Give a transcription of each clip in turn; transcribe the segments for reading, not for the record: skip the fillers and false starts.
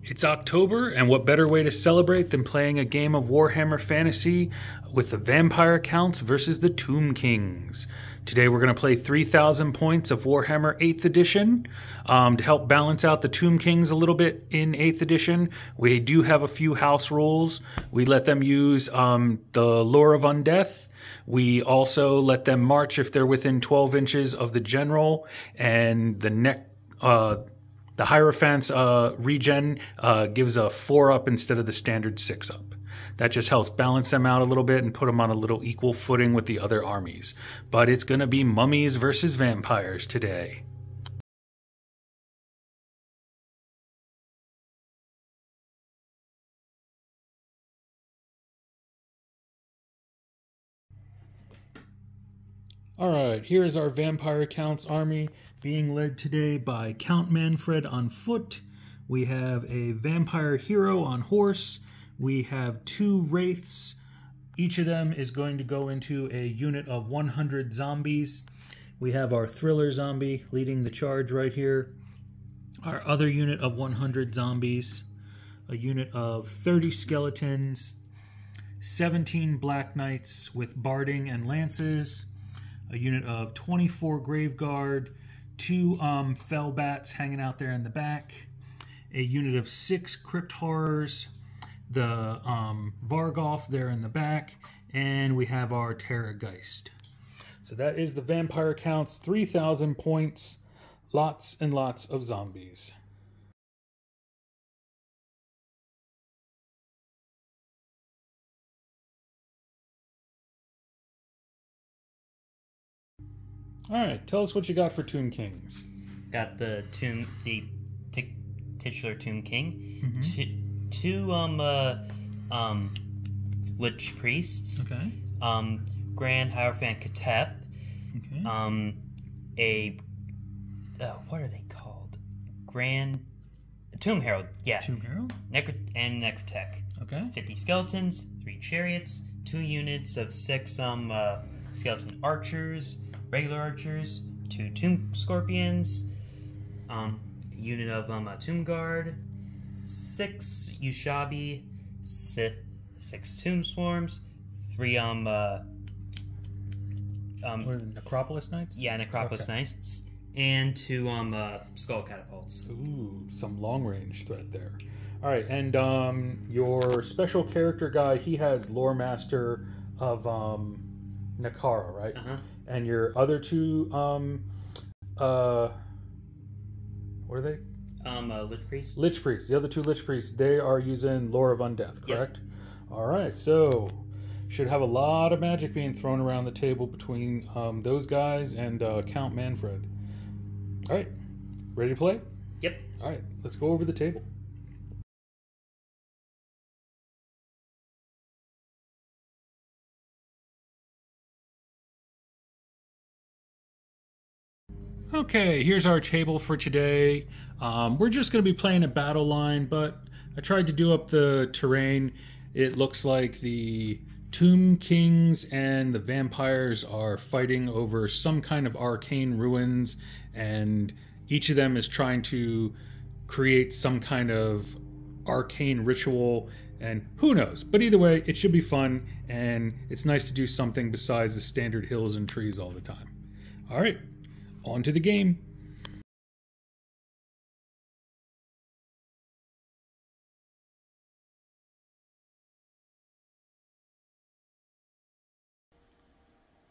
It's October, and what better way to celebrate than playing a game of Warhammer Fantasy with the Vampire Counts versus the Tomb Kings. Today we're going to play 3,000 points of Warhammer 8th Edition. To help balance out the Tomb Kings a little bit in 8th Edition, we do have a few house rules. We let them use the Lore of Undeath. We also let them march if they're within 12 inches of the general, and the Hierophant's regen gives a 4-up instead of the standard 6-up. That just helps balance them out a little bit and put them on a little equal footing with the other armies. But it's going to be mummies versus vampires today. Alright, here's our Vampire Counts army being led today by Count Manfred on foot. We have a vampire hero on horse. We have 2 wraiths. Each of them is going to go into a unit of 100 zombies. We have our thriller zombie leading the charge right here. Our other unit of 100 zombies. A unit of 30 skeletons. 17 black knights with barding and lances. A unit of 24 Grave Guard, 2 Fell Bats hanging out there in the back, a unit of 6 Crypt Horrors, the Vargolf there in the back, and we have our Terrorgeist. So that is the Vampire Counts, 3,000 points, lots and lots of zombies. Alright, tell us what you got for Tomb Kings. Got the titular Tomb King, two Lich Priests, Okay. Grand Hierophant Katep, Okay. what are they called? Grand Tomb Herald, yeah. Tomb Herald? And Necrotech. Okay. 50 skeletons, 3 chariots, 2 units of 6 skeleton archers, regular archers, 2 tomb scorpions, a unit of tomb guard, 6 Ushabi, 6 tomb swarms, 3 what are the Necropolis Knights? yeah, Necropolis Knights, and 2 skull catapults. Ooh, some long range threat there. All right, and your special character guy, he has Lore Master of Nakara, right? And your other 2, what are they? Lich Priests. Lich Priests. The other 2 Lich Priests, they are using Lore of Undeath, correct? Yep. All right, so should have a lot of magic being thrown around the table between those guys and Count Manfred. All right, ready to play? Yep. All right, let's go over the table. Okay, here's our table for today. We're just going to be playing a battle line, but I tried to do up the terrain. It looks like the Tomb Kings and the vampires are fighting over some kind of arcane ruins, and each of them is trying to create some kind of arcane ritual, and who knows. But either way, it should be fun, and it's nice to do something besides the standard hills and trees all the time. All right. On to the game.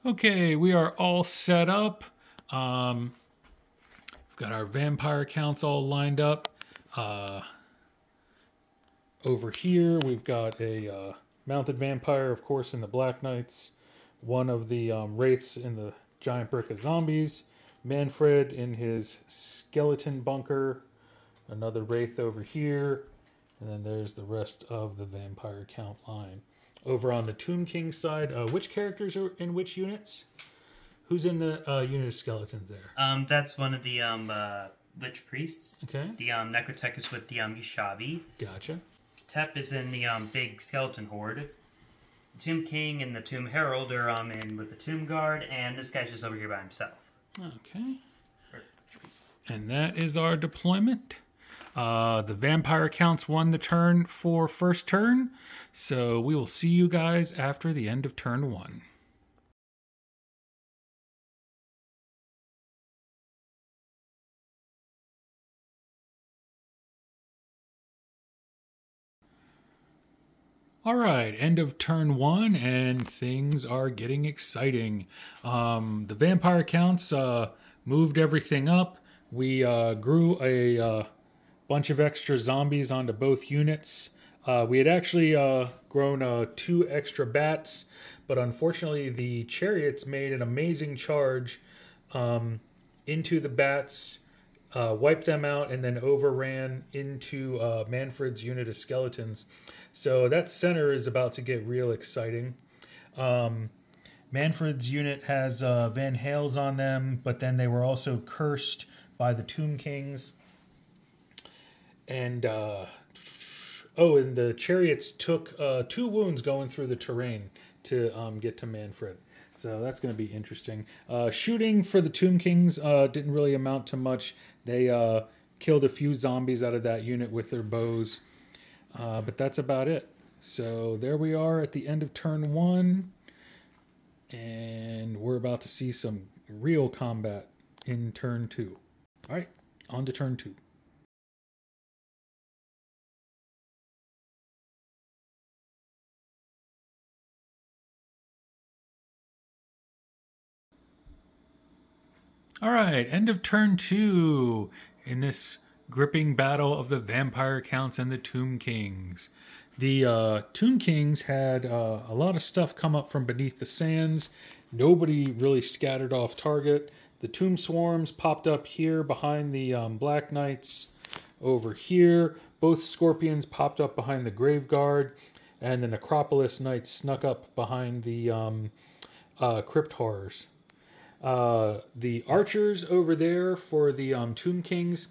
Okay, we are all set up. We've got our vampire counts all lined up. Over here, we've got a mounted vampire, of course, in the Black Knights. One of the wraiths in the giant brick of zombies. Manfred in his skeleton bunker, another wraith over here, and then there's the rest of the vampire count line. Over on the Tomb King side, which characters are in which units? Who's in the unit of skeletons there? That's one of the Lich Priests. Okay. The Necrotech is with the Ushabi. Gotcha. Tep is in the big skeleton horde. The Tomb King and the Tomb Herald are in with the Tomb Guard, and this guy's just over here by himself. Okay. And that is our deployment. The vampire counts won the turn for first turn, so we will see you guys after the end of turn 1. All right, end of turn 1, and things are getting exciting. The vampire counts moved everything up. We grew a bunch of extra zombies onto both units. We had actually grown 2 extra bats, but unfortunately the chariots made an amazing charge into the bats, wiped them out, and then overran into Manfred's unit of skeletons. So that center is about to get real exciting. Manfred's unit has Van Hales on them, but then they were also cursed by the Tomb Kings. And and the chariots took 2 wounds going through the terrain to get to Manfred. So that's going to be interesting. Shooting for the Tomb Kings didn't really amount to much. They killed a few zombies out of that unit with their bows. But that's about it. So there we are at the end of turn 1. And we're about to see some real combat in turn 2. All right, on to turn 2. All right, end of turn 2 in this gripping battle of the Vampire Counts and the Tomb Kings. The Tomb Kings had a lot of stuff come up from beneath the sands. Nobody really scattered off target. The Tomb Swarms popped up here behind the Black Knights. Over here, both Scorpions popped up behind the Grave Guard, and the Necropolis Knights snuck up behind the Crypt Horrors. The archers over there for the Tomb Kings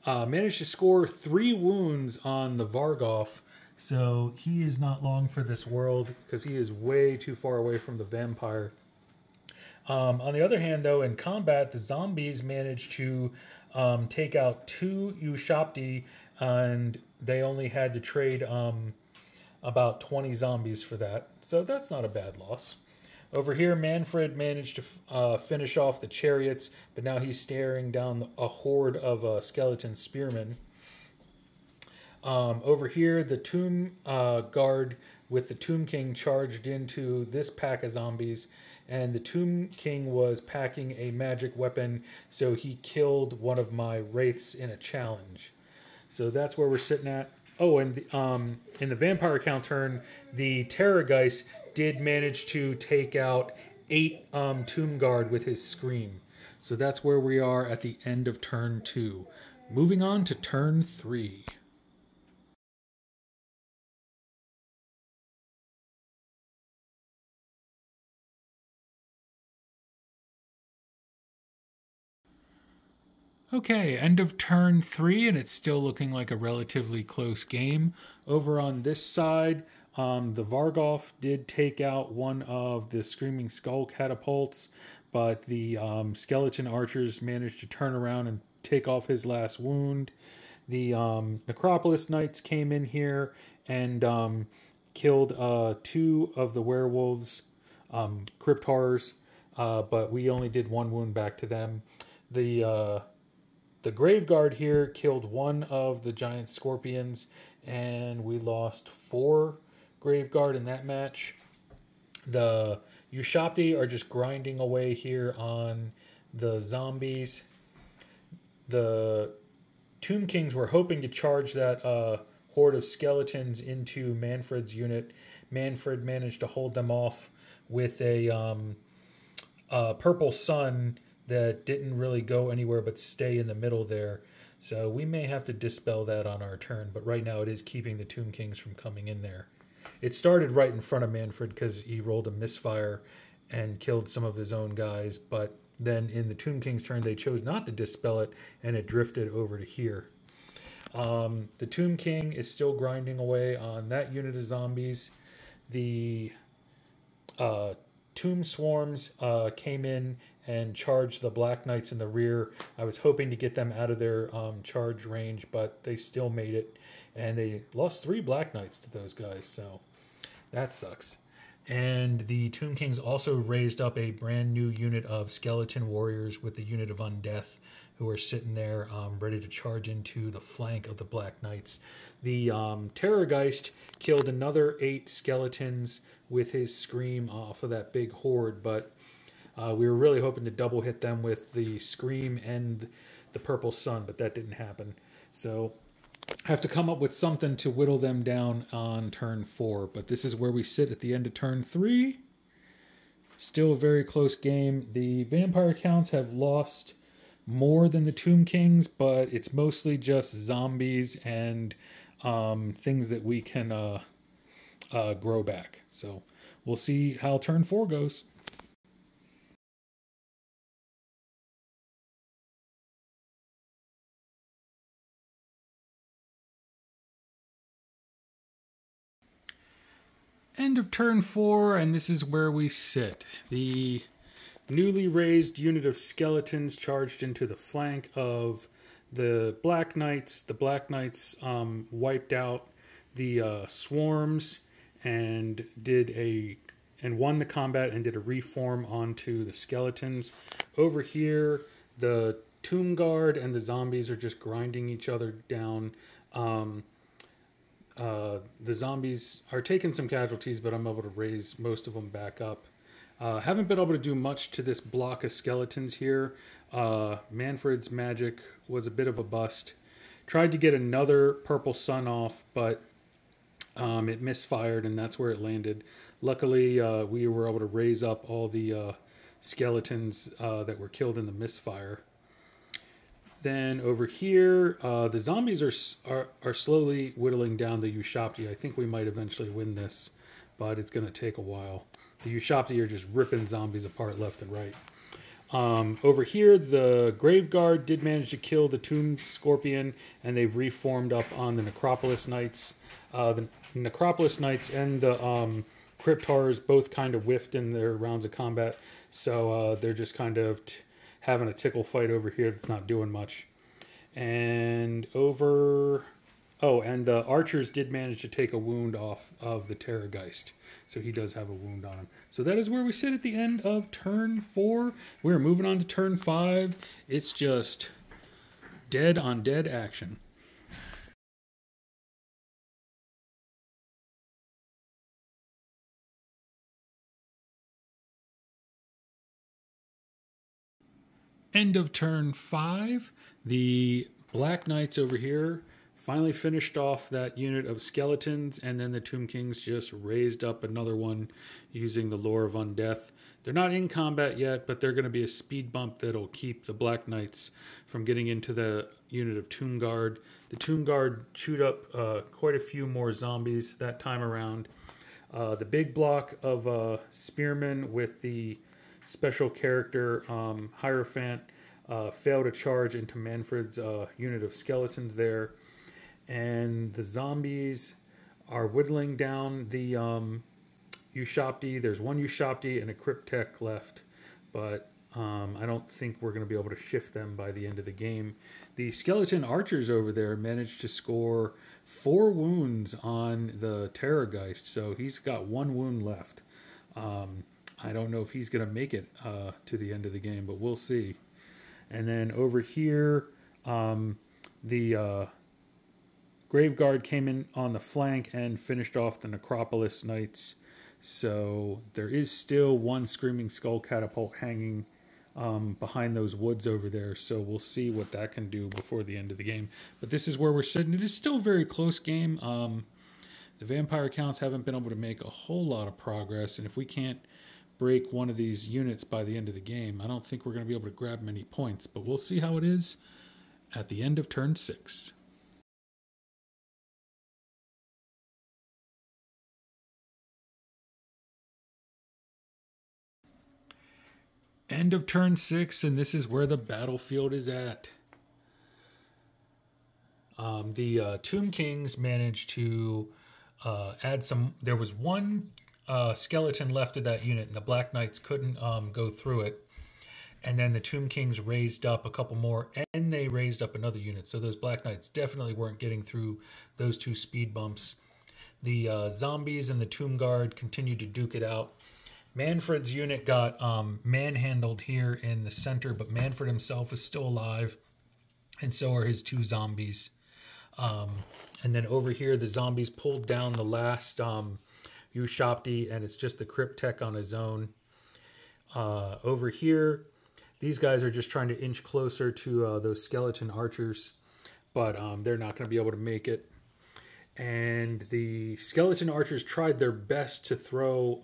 managed to score 3 wounds on the Vargoth, so he is not long for this world because he is way too far away from the vampire. On the other hand, though, in combat, the zombies managed to take out 2 Ushapti, and they only had to trade about 20 zombies for that, so that's not a bad loss. Over here, Manfred managed to finish off the chariots, but now he's staring down a horde of skeleton spearmen. Over here, the Tomb Guard with the Tomb King charged into this pack of zombies, and the Tomb King was packing a magic weapon, so he killed one of my wraiths in a challenge. So that's where we're sitting at. Oh, and in the vampire count turn, the Terrorgeist did manage to take out 8 Tomb Guard with his scream. So that's where we are at the end of turn 2. Moving on to turn 3. Okay, end of turn 3, and it's still looking like a relatively close game. Over on this side, the Vargoth did take out one of the Screaming Skull catapults, but the skeleton archers managed to turn around and take off his last wound. The Necropolis Knights came in here and killed 2 of the werewolves, Crypt Horrors, but we only did 1 wound back to them. The Grave Guard here killed 1 of the giant scorpions, and we lost 4 Grave Guard in that match. The Ushapti are just grinding away here on the zombies. The Tomb Kings were hoping to charge that horde of skeletons into Manfred's unit. Manfred managed to hold them off with a purple sun that didn't really go anywhere but stay in the middle there. So we may have to dispel that on our turn, but right now it is keeping the Tomb Kings from coming in there. It started right in front of Manfred because he rolled a misfire and killed some of his own guys, but then in the Tomb King's turn they chose not to dispel it, and it drifted over to here. The Tomb King is still grinding away on that unit of zombies. The Tomb Swarms came in and charged the Black Knights in the rear. I was hoping to get them out of their charge range, but they still made it. And they lost 3 Black Knights to those guys, so that sucks. And the Tomb Kings also raised up a brand new unit of skeleton warriors with the unit of Undeath, who are sitting there ready to charge into the flank of the Black Knights. The Terrorgeist killed another 8 skeletons with his Scream off of that big horde, but we were really hoping to double hit them with the Scream and the Purple Sun, but that didn't happen. So I have to come up with something to whittle them down on turn 4, but this is where we sit at the end of turn 3. Still a very close game. The Vampire counts have lost more than the Tomb Kings, but it's mostly just zombies and things that we can grow back. So we'll see how turn 4 goes. End of turn 4, and this is where we sit. The newly raised unit of skeletons charged into the flank of the Black Knights. The Black Knights wiped out the swarms and won the combat and did a reform onto the skeletons. Over here, the Tomb Guard and the zombies are just grinding each other down. The zombies are taking some casualties, but I'm able to raise most of them back up. Haven't been able to do much to this block of skeletons here. Manfred's magic was a bit of a bust. Tried to get another Purple Sun off, but it misfired, and that's where it landed. Luckily, we were able to raise up all the skeletons that were killed in the misfire. Then over here, the zombies are slowly whittling down the Ushabti. I think we might eventually win this, but it's going to take a while. The Ushabti are just ripping zombies apart left and right. Over here, the Graveguard did manage to kill the Tomb Scorpion, and they've reformed up on the Necropolis Knights. The Necropolis Knights and the Crypt Horrors both kind of whiffed in their rounds of combat, so they're just kind of having a tickle fight over here that's not doing much. And the archers did manage to take a wound off of the Terrorgeist, so he does have a wound on him. So that is where we sit at the end of turn 4. We're moving on to turn 5. It's just dead on dead action. End of turn 5. The Black Knights over here finally finished off that unit of skeletons, and then the Tomb Kings just raised up another one using the Lore of Undeath. They're not in combat yet, but they're going to be a speed bump that'll keep the Black Knights from getting into the unit of Tomb Guard. The Tomb Guard chewed up quite a few more zombies that time around. The big block of spearmen with the special character Hierophant failed to charge into Manfred's unit of skeletons there, and the zombies are whittling down the Ushabti. There's one Ushabti and a Cryptek left, but I don't think we're going to be able to shift them by the end of the game. The skeleton archers over there managed to score 4 wounds on the Terrorgeist, so he's got 1 wound left. I don't know if he's going to make it to the end of the game, but we'll see. And then over here, the Graveguard came in on the flank and finished off the Necropolis Knights. So there is still 1 Screaming Skull Catapult hanging behind those woods over there. So we'll see what that can do before the end of the game. But this is where we're sitting. It is still a very close game. The Vampire counts haven't been able to make a whole lot of progress. And if we can't break one of these units by the end of the game, I don't think we're going to be able to grab many points, but we'll see how it is at the end of turn 6. End of turn 6, and this is where the battlefield is at. The Tomb Kings managed to add some. There was 1 skeleton left of that unit, and the Black Knights couldn't go through it. And then the Tomb Kings raised up a couple more, and they raised up another unit. So those Black Knights definitely weren't getting through those 2 speed bumps. The zombies and the Tomb Guard continued to duke it out. Manfred's unit got manhandled here in the center, but Manfred himself is still alive, and so are his 2 zombies. And then over here, the zombies pulled down the last Ushapti, and it's just the Crypt Tech on his own. Over here, these guys are just trying to inch closer to those skeleton archers, but they're not going to be able to make it. And the skeleton archers tried their best to throw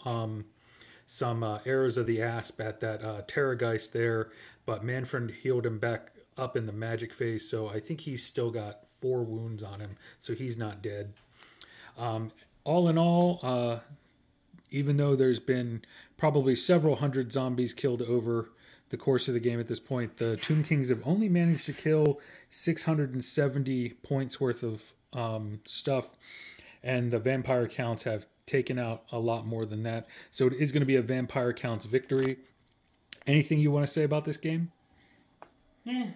some arrows of the asp at that Terrorgeist there, but Manfred healed him back up in the magic phase, so I think he's still got 4 wounds on him, so he's not dead. All in all, even though there's been probably several hundred zombies killed over the course of the game at this point, the Tomb Kings have only managed to kill 670 points worth of stuff, and the vampire counts have taken out a lot more than that. So it is going to be a vampire counts victory. Anything you want to say about this game? No,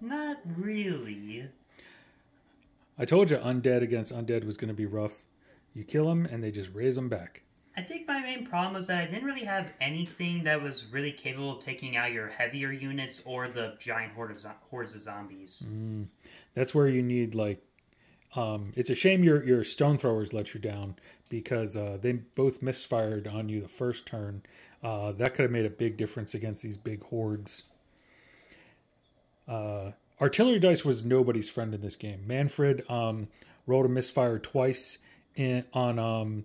not really. I told you undead against undead was going to be rough. You kill them and they just raise them back. I think my main problem was that I didn't really have anything that was really capable of taking out your heavier units or the giant hordes of zombies. That's where you need, like, it's a shame your stone throwers let you down, because they both misfired on you the first turn. That could have made a big difference against these big hordes. Artillery dice was nobody's friend in this game. Manfred rolled a misfire twice on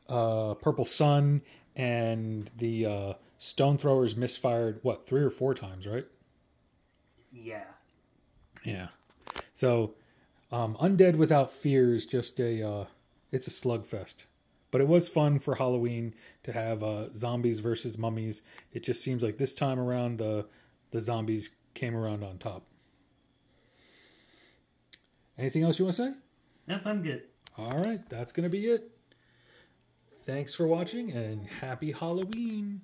Purple Sun, and the stone throwers misfired, 3 or 4 times, right? Yeah. So undead without fear is just it's a slugfest. But it was fun for Halloween to have zombies versus mummies. It just seems like this time around the zombies came around on top. Anything else you want to say? Nope, I'm good. All right, that's going to be it. Thanks for watching, and happy Halloween.